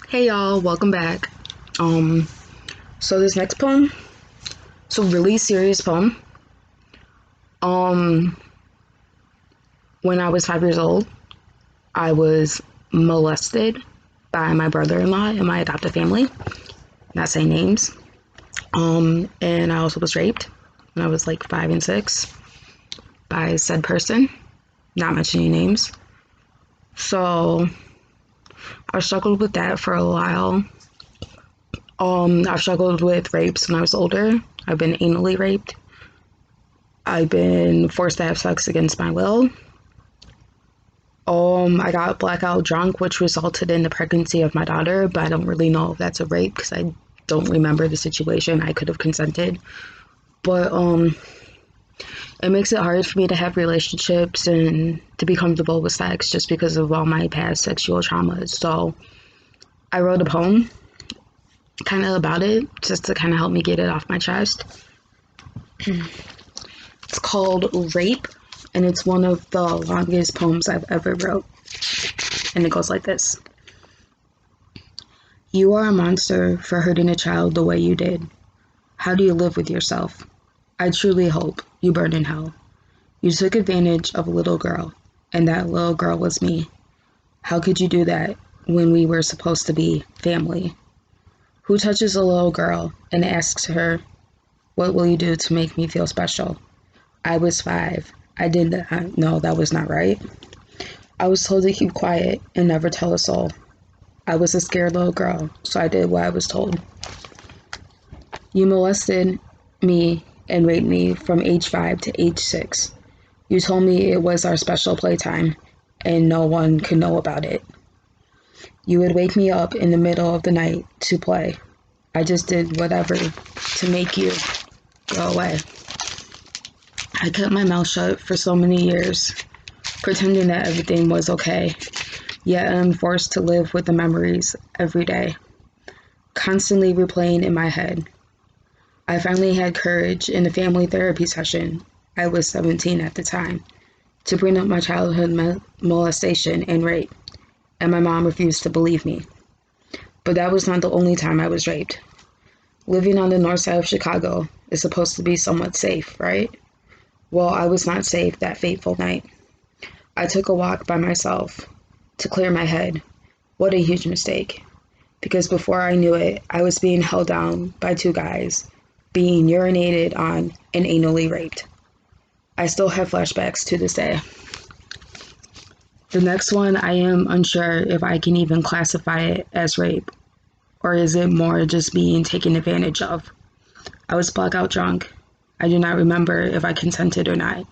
Hey y'all, welcome back. Um, so this next poem, it's a really serious poem. Um, when I was 5 years old, I was molested by my brother-in-law and my adopted family. Not saying names. And I also was raped when I was like 5 and 6 by said person. Not mentioning names. So I struggled with that for a while. I've struggled with rapes when I was older. I've been anally raped. I've been forced to have sex against my will. I got blackout drunk, which resulted in the pregnancy of my daughter, but I don't really know if that's a rape because I don't remember the situation. I could have consented. But it makes it hard for me to have relationships and to be comfortable with sex just because of all my past sexual traumas. So I wrote a poem kind of about it just to kind of help me get it off my chest. It's called Rape, and it's one of the longest poems I've ever wrote. And it goes like this. You are a monster for hurting a child the way you did. How do you live with yourself? I truly hope you burn in hell. You took advantage of a little girl, and that little girl was me. How could you do that when we were supposed to be family? Who touches a little girl and asks her, what will you do to make me feel special? I was 5. I did not know that was not right. I was told to keep quiet and never tell a soul. I was a scared little girl, so I did what I was told. You molested me and raped me from age 5 to age 6. You told me it was our special playtime and no one could know about it. You would wake me up in the middle of the night to play. I just did whatever to make you go away. I kept my mouth shut for so many years, pretending that everything was okay, yet I'm forced to live with the memories every day, constantly replaying in my head. I finally had courage in a family therapy session, I was 17 at the time, to bring up my childhood molestation and rape, and my mom refused to believe me. But that was not the only time I was raped. Living on the north side of Chicago is supposed to be somewhat safe, right? Well, I was not safe that fateful night. I took a walk by myself to clear my head. What a huge mistake. Because before I knew it, I was being held down by 2 guys, being urinated on and anally raped. I still have flashbacks to this day. The next one, I am unsure if I can even classify it as rape, or is it more just being taken advantage of? I was blackout drunk. I do not remember if I consented or not.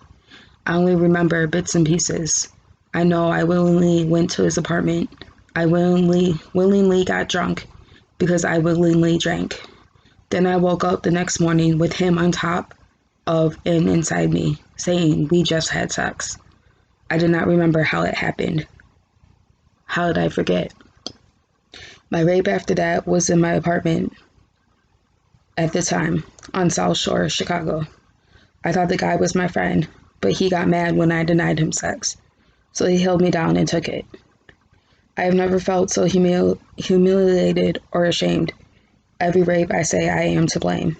I only remember bits and pieces. I know I willingly went to his apartment. I willingly got drunk because I willingly drank. Then I woke up the next morning with him on top of and inside me, saying we just had sex. I did not remember how it happened. How did I forget? My rape after that was in my apartment at the time on South Shore, Chicago. I thought the guy was my friend, but he got mad when I denied him sex, so he held me down and took it. I have never felt so humiliated or ashamed. Every rape I say I am to blame.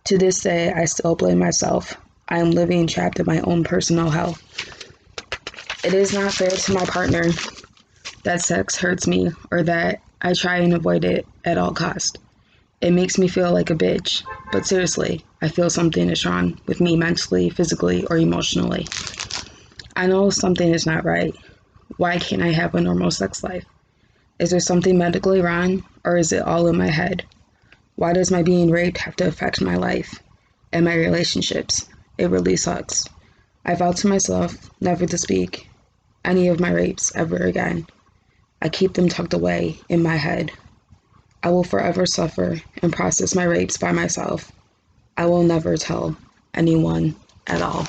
To this day, I still blame myself. I am living trapped in my own personal hell. It is not fair to my partner that sex hurts me or that I try and avoid it at all costs. It makes me feel like a bitch, but seriously, I feel something is wrong with me mentally, physically, or emotionally. I know something is not right. Why can't I have a normal sex life? Is there something medically wrong, or is it all in my head? Why does my being raped have to affect my life and my relationships? It really sucks. I vowed to myself never to speak any of my rapes ever again. I keep them tucked away in my head. I will forever suffer and process my rapes by myself. I will never tell anyone at all.